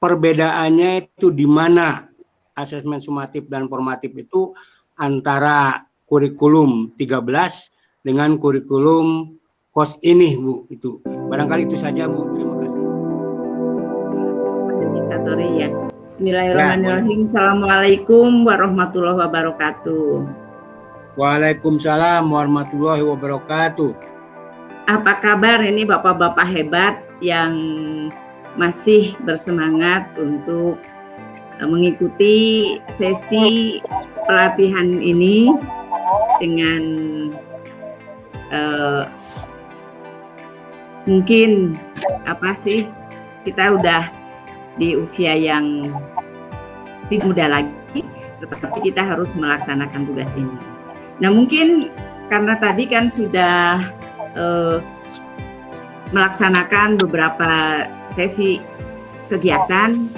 perbedaannya itu di mana asesmen sumatif dan formatif itu antara kurikulum 13 dengan kurikulum KOS ini, Bu. Itu barangkali itu saja, Bu. Terima kasih. Satori ya. Bismillahirrahmanirrahim. Assalamualaikum warahmatullahi wabarakatuh. Waalaikumsalam warahmatullahi wabarakatuh. Apa kabar ini bapak-bapak hebat yang masih bersemangat untuk mengikuti sesi pelatihan ini dengan mungkin kita udah di usia yang tidak muda lagi, tetapi kita harus melaksanakan tugas ini. Nah, mungkin karena tadi kan sudah melaksanakan beberapa sesi kegiatan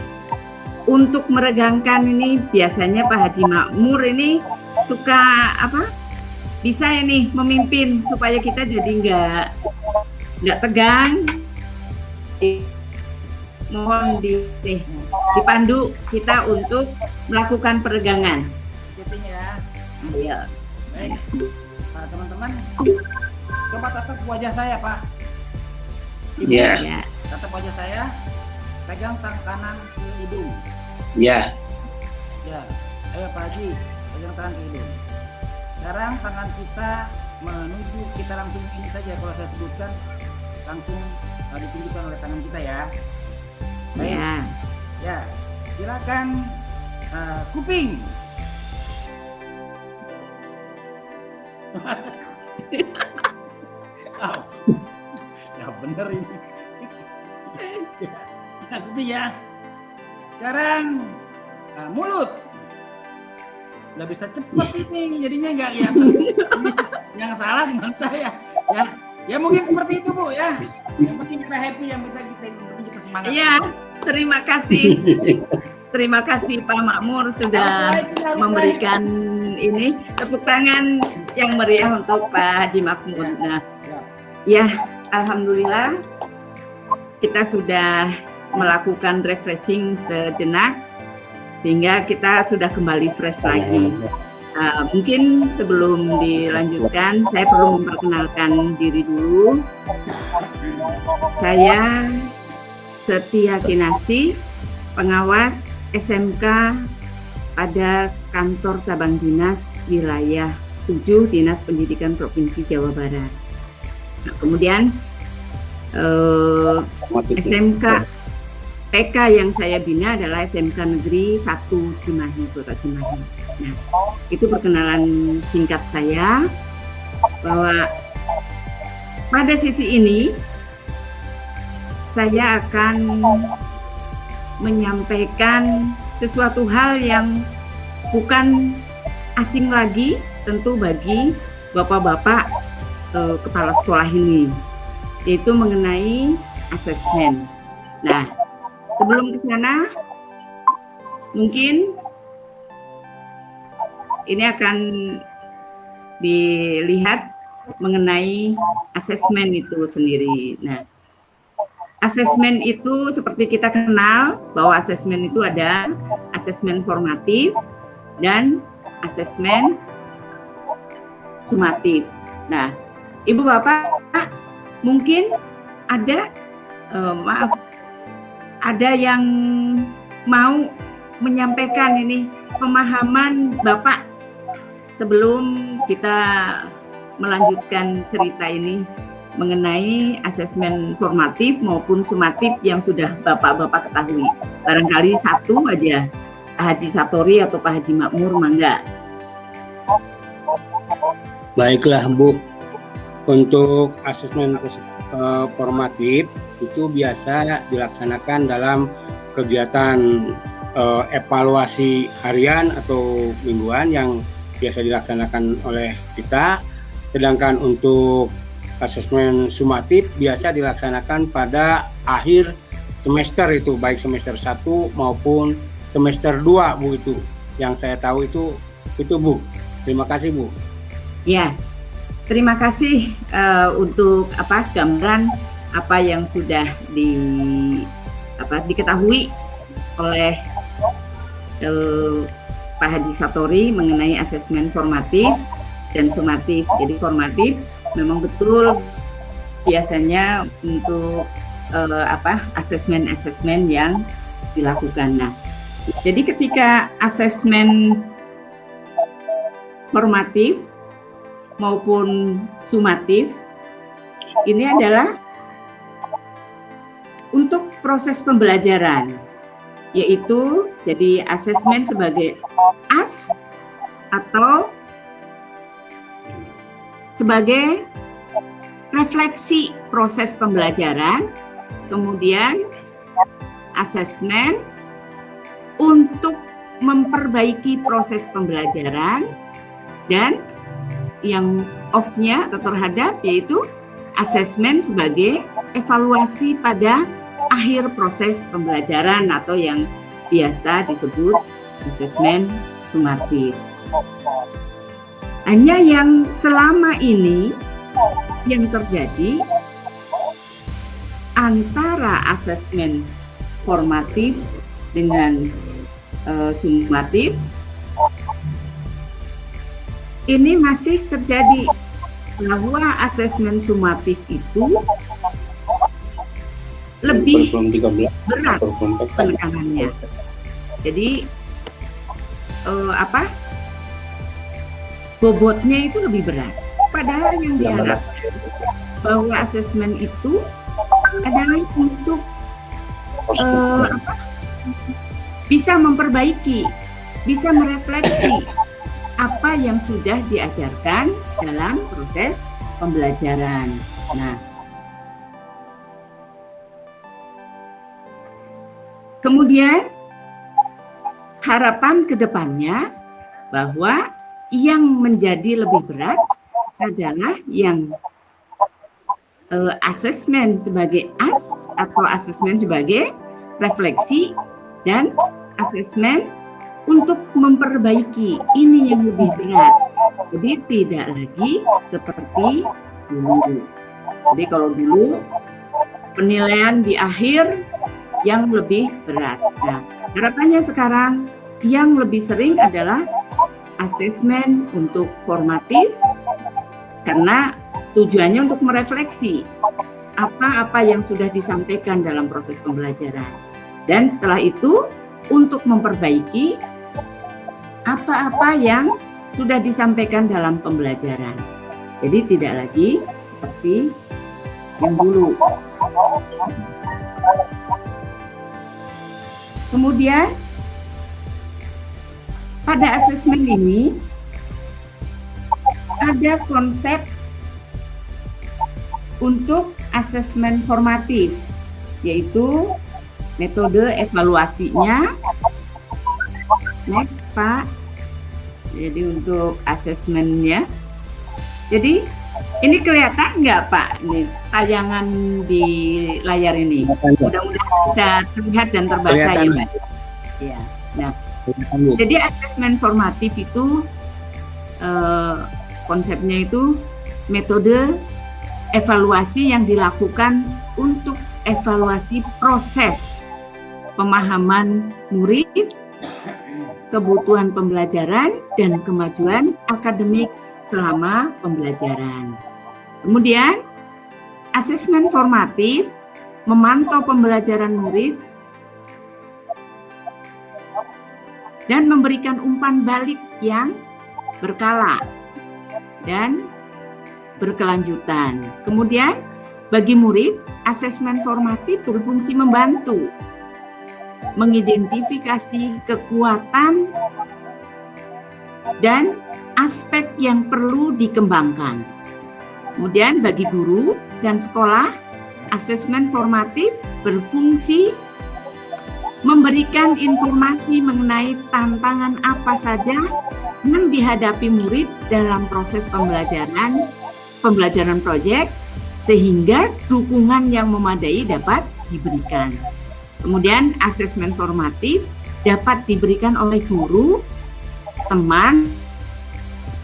untuk meregangkan ini, biasanya Pak Haji Makmur ini suka bisa ini memimpin supaya kita jadi nggak tegang. Mohon dipandu kita untuk melakukan peregangan. Intinya, Iya. baik, teman-teman, coba tatap wajah saya, Pak. Ya. Ya. Tatap wajah saya, pegang tangan kanan ke hidung. Ya. Ya, ayo Pak Haji, pegang tangan ke hidung. Sekarang tangan kita menuju, kita langsung ini saja, kalau saya sebutkan langsung ditunjukkan oleh tangan kita ya. Baik. Ya. Ya, silakan kuping. Oh, ya bener ini. Ya, kuping ya. Sekarang mulut. Nggak bisa cepet ini, jadinya nggak kelihatan. Yang salah cuma saya. Ya mungkin seperti itu, Bu ya. Yang penting kita happy, yang penting kita semangat. Iya, terima kasih. Terima kasih Pak Makmur sudah memberikan ini tepuk tangan yang meriah untuk Pak Haji Makmur. Nah, ya, alhamdulillah kita sudah melakukan refreshing sejenak sehingga kita sudah kembali fresh lagi. Mungkin sebelum dilanjutkan, saya perlu memperkenalkan diri dulu. Saya Setia Kinasi, pengawas SMK pada kantor cabang dinas wilayah 7 Dinas Pendidikan Provinsi Jawa Barat. Nah, kemudian SMK PK yang saya bina adalah SMK Negeri 1 Cimahi, Kota Cimahi. Nah, itu perkenalan singkat saya bahwa pada sisi ini saya akan menyampaikan sesuatu hal yang bukan asing lagi tentu bagi bapak-bapak kepala sekolah ini, yaitu mengenai asesmen. Nah, sebelum ke sana mungkin ini akan dilihat mengenai asesmen itu sendiri. Nah, asesmen itu seperti kita kenal bahwa asesmen itu ada asesmen formatif dan asesmen sumatif. Nah, Ibu Bapak mungkin ada ada yang mau menyampaikan ini pemahaman Bapak sebelum kita melanjutkan cerita ini mengenai asesmen formatif maupun sumatif yang sudah Bapak-Bapak ketahui. Barangkali satu aja, Pak Haji Satori atau Pak Haji Makmur, mangga. Baiklah, Bu. Untuk asesmen formatif itu biasa dilaksanakan dalam kegiatan evaluasi harian atau mingguan yang biasa dilaksanakan oleh kita. Sedangkan untuk asesmen sumatif biasa dilaksanakan pada akhir semester itu, baik semester 1 maupun semester 2, Bu, itu. Yang saya tahu itu Bu. Terima kasih, Bu. Ya, terima kasih untuk gambaran apa yang sudah diketahui oleh Pak Haji Satori mengenai asesmen formatif dan sumatif. Jadi formatif memang betul biasanya untuk asesmen yang dilakukan. Nah, jadi ketika asesmen formatif maupun sumatif ini adalah untuk proses pembelajaran, yaitu jadi asesmen sebagai AS atau sebagai refleksi proses pembelajaran, kemudian asesmen untuk memperbaiki proses pembelajaran, dan yang off-nya atau terhadap yaitu asesmen sebagai evaluasi pada akhir proses pembelajaran atau yang biasa disebut asesmen sumatif. Hanya yang selama ini yang terjadi antara asesmen formatif dengan sumatif ini masih terjadi bahwa asesmen sumatif itu lebih berat penekanannya. Jadi bobotnya itu lebih berat. Padahal yang diharapkan bahwa asesmen itu adalah untuk bisa memperbaiki, bisa merefleksi apa yang sudah diajarkan dalam proses pembelajaran. Nah, kemudian harapan ke depannya bahwa yang menjadi lebih berat adalah yang asesmen sebagai AS atau asesmen sebagai refleksi dan asesmen untuk memperbaiki, ini yang lebih berat. Jadi tidak lagi seperti dulu. Jadi kalau dulu penilaian di akhir yang lebih berat. Nah, harapannya sekarang yang lebih sering adalah asesmen untuk formatif karena tujuannya untuk merefleksi apa-apa yang sudah disampaikan dalam proses pembelajaran. Dan setelah itu untuk memperbaiki apa-apa yang sudah disampaikan dalam pembelajaran. Jadi tidak lagi seperti yang dulu. Kemudian pada asesmen ini ada konsep untuk asesmen formatif, yaitu metode evaluasinya. Next, Pak. Jadi untuk asesmennya. Jadi ini kelihatan nggak, Pak? Ini tayangan di layar ini. Mudah-mudahan bisa terlihat dan terbaca ya, Pak. Ya. Nah, jadi asesmen formatif itu konsepnya itu metode evaluasi yang dilakukan untuk evaluasi proses pemahaman murid, kebutuhan pembelajaran, dan kemajuan akademik selama pembelajaran. Kemudian, asesmen formatif memantau pembelajaran murid dan memberikan umpan balik yang berkala dan berkelanjutan. Kemudian, bagi murid, asesmen formatif berfungsi membantu mengidentifikasi kekuatan dan aspek yang perlu dikembangkan. Kemudian bagi guru dan sekolah, asesmen formatif berfungsi memberikan informasi mengenai tantangan apa saja yang dihadapi murid dalam proses pembelajaran proyek, sehingga dukungan yang memadai dapat diberikan. Kemudian asesmen formatif dapat diberikan oleh guru, teman,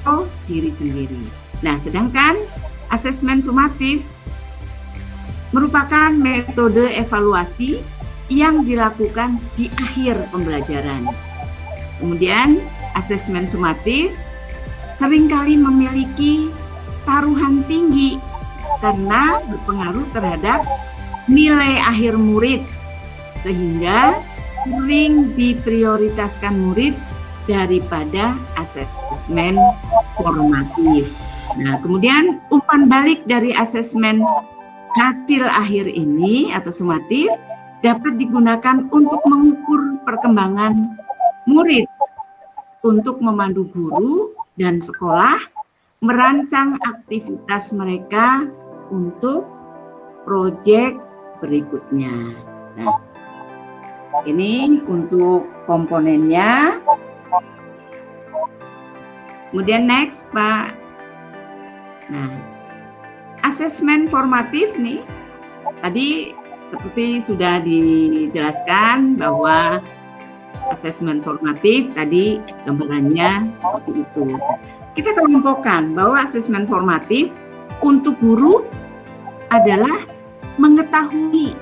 atau diri sendiri. Nah, sedangkan asesmen sumatif merupakan metode evaluasi yang dilakukan di akhir pembelajaran. Kemudian asesmen sumatif seringkali memiliki taruhan tinggi karena berpengaruh terhadap nilai akhir murid, sehingga sering diprioritaskan murid daripada asesmen formatif. Nah, kemudian umpan balik dari asesmen hasil akhir ini atau sumatif dapat digunakan untuk mengukur perkembangan murid, untuk memandu guru dan sekolah merancang aktivitas mereka untuk proyek berikutnya. Nah, ini untuk komponennya. Kemudian next, Pak. Nah, asesmen formatif nih, tadi seperti sudah dijelaskan bahwa asesmen formatif tadi gambarannya seperti itu. Kita kelompokkan bahwa asesmen formatif untuk guru adalah mengetahui.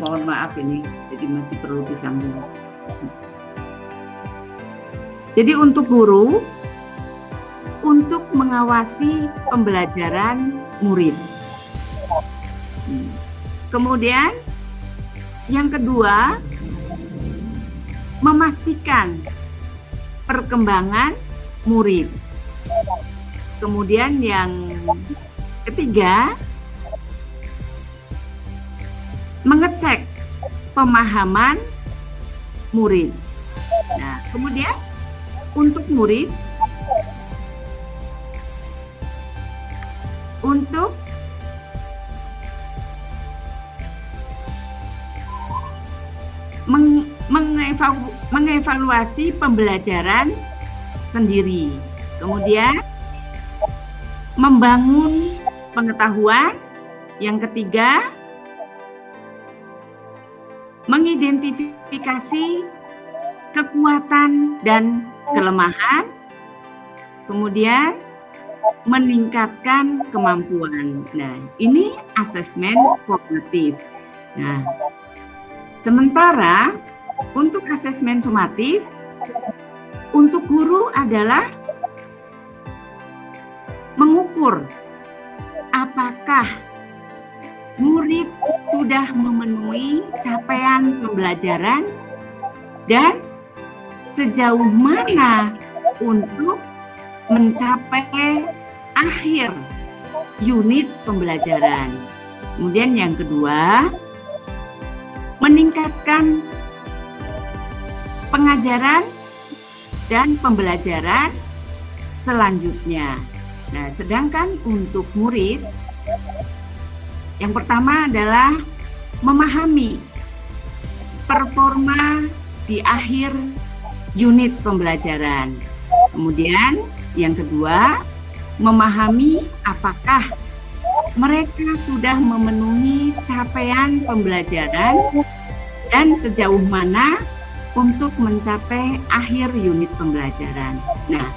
Mohon maaf ini, jadi masih perlu disambung. Jadi untuk guru, untuk mengawasi pembelajaran murid. Kemudian yang kedua, memastikan perkembangan murid. Kemudian yang ketiga, mengecek pemahaman murid. Nah, kemudian untuk murid, untuk mengevaluasi pembelajaran sendiri. Kemudian membangun pengetahuan. Yang ketiga, mengidentifikasi kekuatan dan kelemahan. Kemudian meningkatkan kemampuan. Nah, ini asesmen formatif. Nah, sementara untuk asesmen sumatif, untuk guru adalah mengukur apakah murid sudah memenuhi capaian pembelajaran dan sejauh mana untuk mencapai akhir unit pembelajaran. Kemudian yang kedua, meningkatkan pengajaran dan pembelajaran selanjutnya. Nah, sedangkan untuk murid, yang pertama adalah memahami performa di akhir unit pembelajaran. Kemudian yang kedua, memahami apakah mereka sudah memenuhi capaian pembelajaran dan sejauh mana untuk mencapai akhir unit pembelajaran. Nah,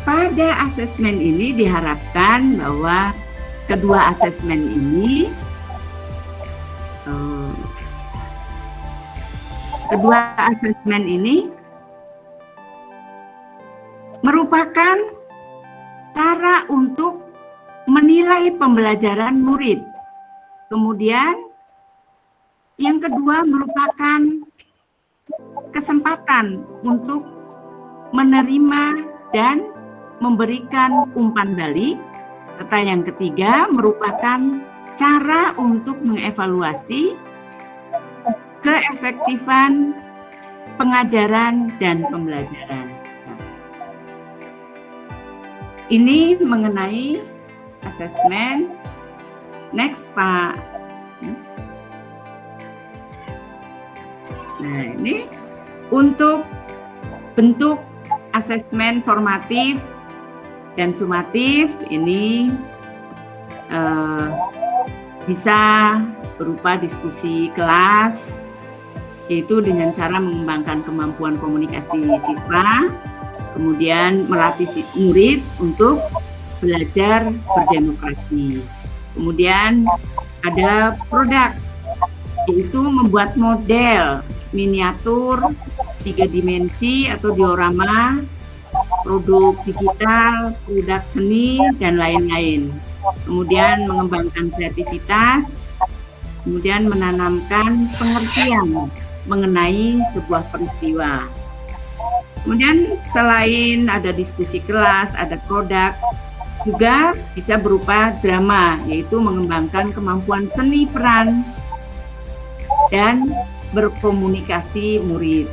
pada asesmen ini diharapkan bahwa kedua asesmen ini merupakan cara untuk menilai pembelajaran murid. Kemudian yang kedua merupakan kesempatan untuk menerima dan memberikan umpan balik. Serta yang ketiga merupakan cara untuk mengevaluasi keefektifan pengajaran dan pembelajaran. Ini mengenai asesmen. Next, Pak. Nah, ini untuk bentuk asesmen formatif dan sumatif ini bisa berupa diskusi kelas, yaitu dengan cara mengembangkan kemampuan komunikasi siswa, kemudian melatih murid untuk belajar berdemokrasi. Kemudian ada produk, yaitu membuat model miniatur 3 dimensi atau diorama, produk digital, produk seni, dan lain-lain. Kemudian mengembangkan kreativitas, kemudian menanamkan pengertian mengenai sebuah peristiwa. Kemudian selain ada diskusi kelas, ada produk, juga bisa berupa drama, yaitu mengembangkan kemampuan seni peran dan berkomunikasi murid.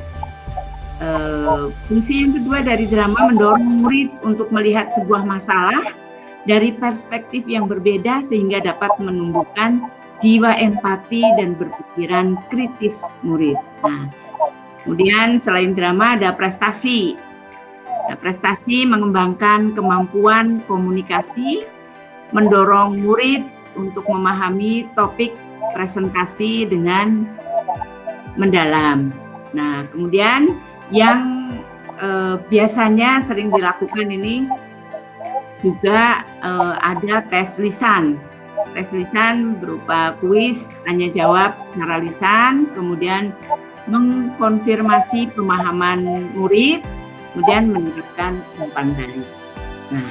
Fungsi yang kedua dari drama mendorong murid untuk melihat sebuah masalah dari perspektif yang berbeda sehingga dapat menumbuhkan jiwa empati dan berpikiran kritis murid. Nah, kemudian selain drama ada prestasi. Nah, prestasi mengembangkan kemampuan komunikasi, mendorong murid untuk memahami topik presentasi dengan mendalam. Nah, kemudian yang biasanya sering dilakukan ini juga ada tes lisan. Tes lisan berupa kuis, tanya jawab secara lisan, kemudian mengkonfirmasi pemahaman murid, kemudian menerapkan umpan balik. Nah,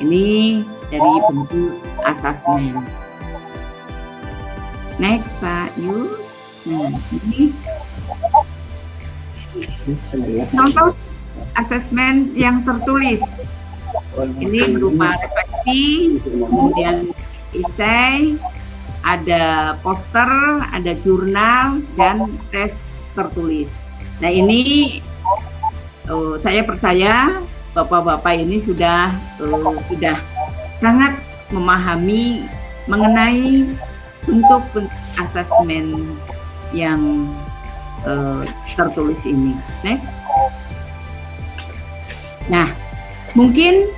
ini dari bentuk asesmen. Next, Pak Yu. Nah, ini contoh asesmen yang tertulis. Ini berupa refleksi, kemudian esai, ada poster, ada jurnal, dan tes tertulis. Nah, ini saya percaya Bapak-bapak ini sudah sangat memahami mengenai bentuk asesmen yang tertulis ini. Next. Nah, mungkin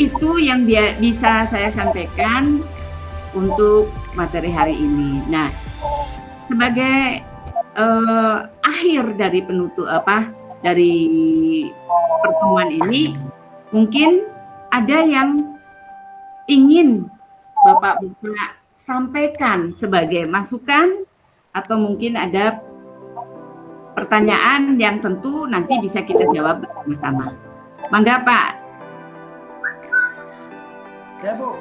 itu yang bisa saya sampaikan untuk materi hari ini. Nah, sebagai akhir dari dari pertemuan ini, mungkin ada yang ingin Bapak-bapak sampaikan sebagai masukan, atau mungkin ada pertanyaan yang tentu nanti bisa kita jawab bersama-sama. Mangga, Pak. Ya, Bu.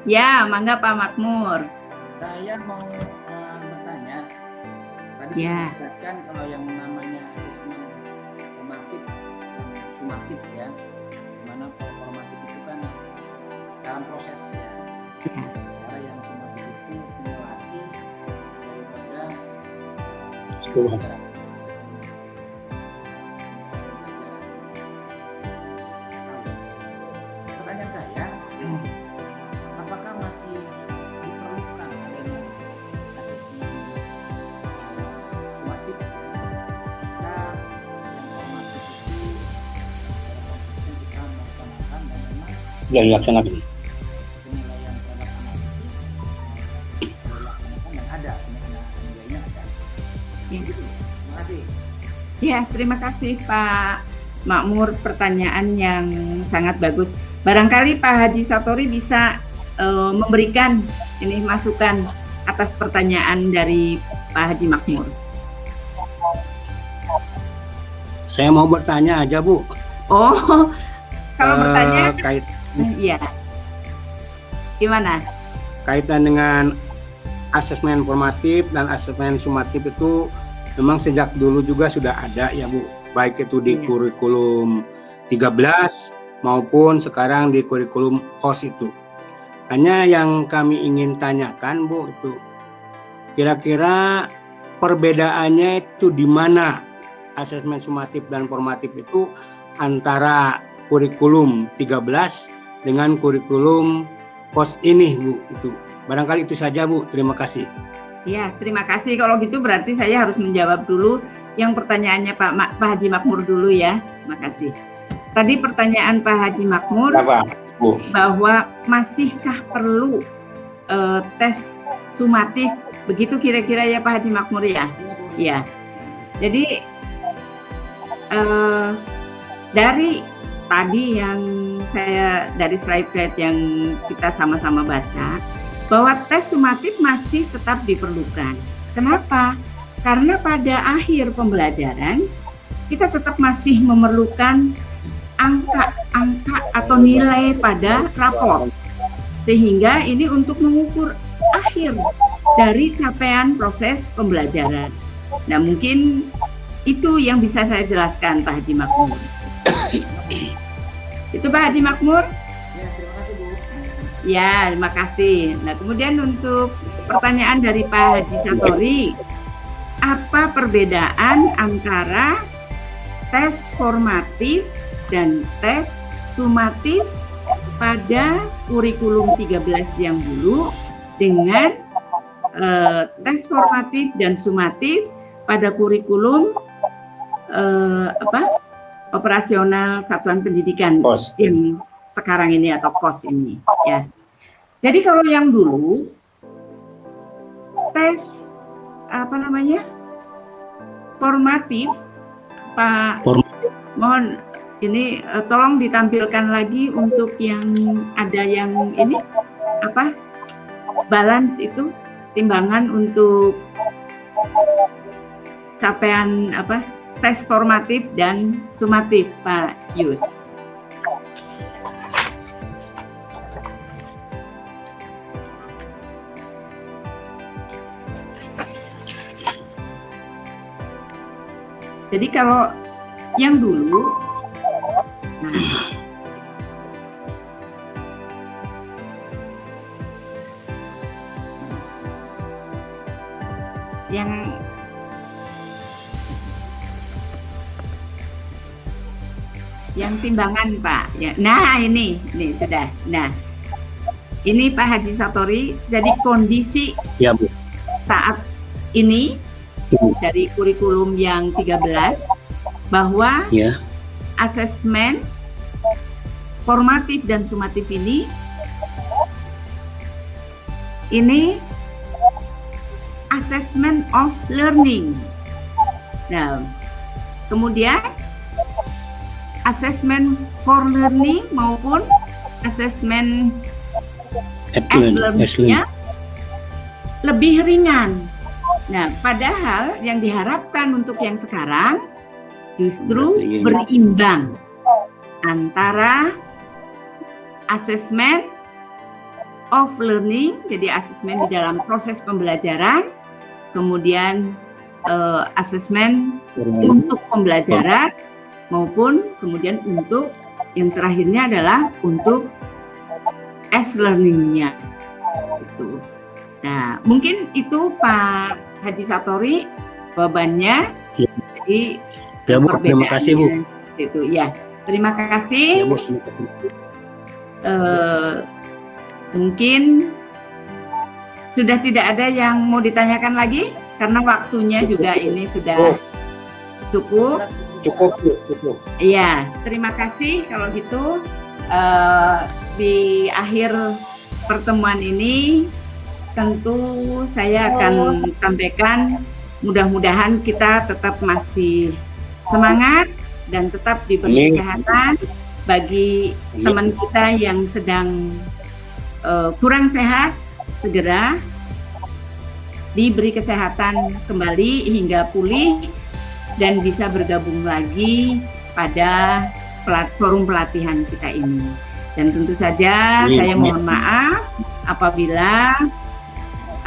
Ya, mangga Pak Makmur. Saya mau bertanya. Tadi Ya. sudah dijelaskan kalau yang namanya asesmen formatif dan sumatif ya. Dimana formatif itu kan dalam proses ya. Sementara yang sumatif itu simulasi daripada pertanyaan saya, apakah masih diperlukan adanya asesmen sumatif jika yang formatif itu konsisten kita melaksanakan dan memang Sudah dilaksanakan. penilaian terhadap anak itu dilaksanakan dan ada nilainya ada. Ya. Terima kasih. Ya, terima kasih Pak Makmur, pertanyaan yang sangat bagus. Barangkali Pak Haji Satori bisa memberikan ini masukan atas pertanyaan dari Pak Haji Makmur. Saya mau bertanya aja, Bu. Oh, kalau bertanya, iya. Gimana? Kaitan dengan asesmen formatif dan asesmen sumatif itu memang sejak dulu juga sudah ada ya, Bu. Baik itu di kurikulum 13 maupun sekarang di kurikulum HOS itu. Hanya yang kami ingin tanyakan, Bu, itu kira-kira perbedaannya itu di mana asesmen sumatif dan formatif itu antara kurikulum 13 dengan kurikulum HOS ini, Bu, itu. Barangkali itu saja, Bu. Terima kasih. Ya, terima kasih. Kalau gitu berarti saya harus menjawab dulu yang pertanyaannya Pak Haji Makmur dulu ya. Terima kasih. Tadi pertanyaan Pak Haji Makmur, Bu? bahwa masihkah perlu tes sumatif, begitu kira-kira ya Pak Haji Makmur ya? Iya. Jadi dari tadi yang saya dari slide yang kita sama-sama baca, bahwa tes sumatif masih tetap diperlukan. Kenapa? Karena pada akhir pembelajaran kita tetap masih memerlukan angka-angka atau nilai pada rapor. Sehingga ini untuk mengukur akhir dari capaian proses pembelajaran. Nah, mungkin itu yang bisa saya jelaskan, Pak Haji Makmur. Itu Pak Haji Makmur? Ya, terima kasih Bu. Ya, terima kasih. Nah, kemudian untuk pertanyaan dari Pak Haji Satori, apa perbedaan antara tes formatif dan tes sumatif pada kurikulum 13 yang dulu dengan tes formatif dan sumatif pada kurikulum operasional satuan pendidikan yang sekarang ini atau KOS ini ya. Jadi kalau yang dulu tes formatif, Pak mohon ini tolong ditampilkan lagi untuk yang ada yang ini balance itu timbangan untuk capaian tes formatif dan sumatif, Pak Yus. Jadi kalau yang dulu, yang timbangan Pak. Ya. Nah ini sudah. Nah ini Pak Haji Satori. Jadi kondisi ya, Bu. Saat ini dari kurikulum yang 13 bahwa asesmen formatif dan sumatif ini assessment of learning. Nah, kemudian assessment for learning maupun assessment as learning-nya lebih ringan. Nah, padahal yang diharapkan untuk yang sekarang justru berimbang antara assessment of learning, jadi asesmen di dalam proses pembelajaran, kemudian asesmen untuk pembelajaran, maupun kemudian untuk yang terakhirnya adalah untuk as learning-nya. Gitu. Nah, mungkin itu Pak Haji Satori jawabannya. Ya. Jadi ya, Bu, terima kasih, Bu. Itu ya, terima kasih. Ya, Bu, terima kasih. Mungkin sudah tidak ada yang mau ditanyakan lagi karena waktunya juga ini sudah cukup. Cukup. Iya, terima kasih kalau gitu. Di akhir pertemuan ini tentu saya akan sampaikan mudah-mudahan kita tetap masih semangat dan tetap diberi kesehatan bagi teman kita yang sedang kurang sehat, segera diberi kesehatan kembali hingga pulih dan bisa bergabung lagi pada forum pelatihan kita ini. Dan tentu saja saya mohon maaf apabila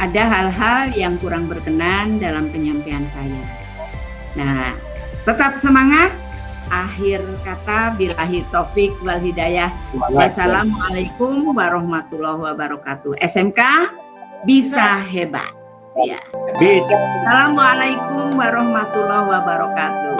ada hal-hal yang kurang berkenan dalam penyampaian saya. Nah, tetap semangat. Akhir kata, billahi taufik wal hidayah. Wassalamualaikum warahmatullahi wabarakatuh. SMK bisa hebat. Ya. Bisa. Assalamualaikum warahmatullahi wabarakatuh.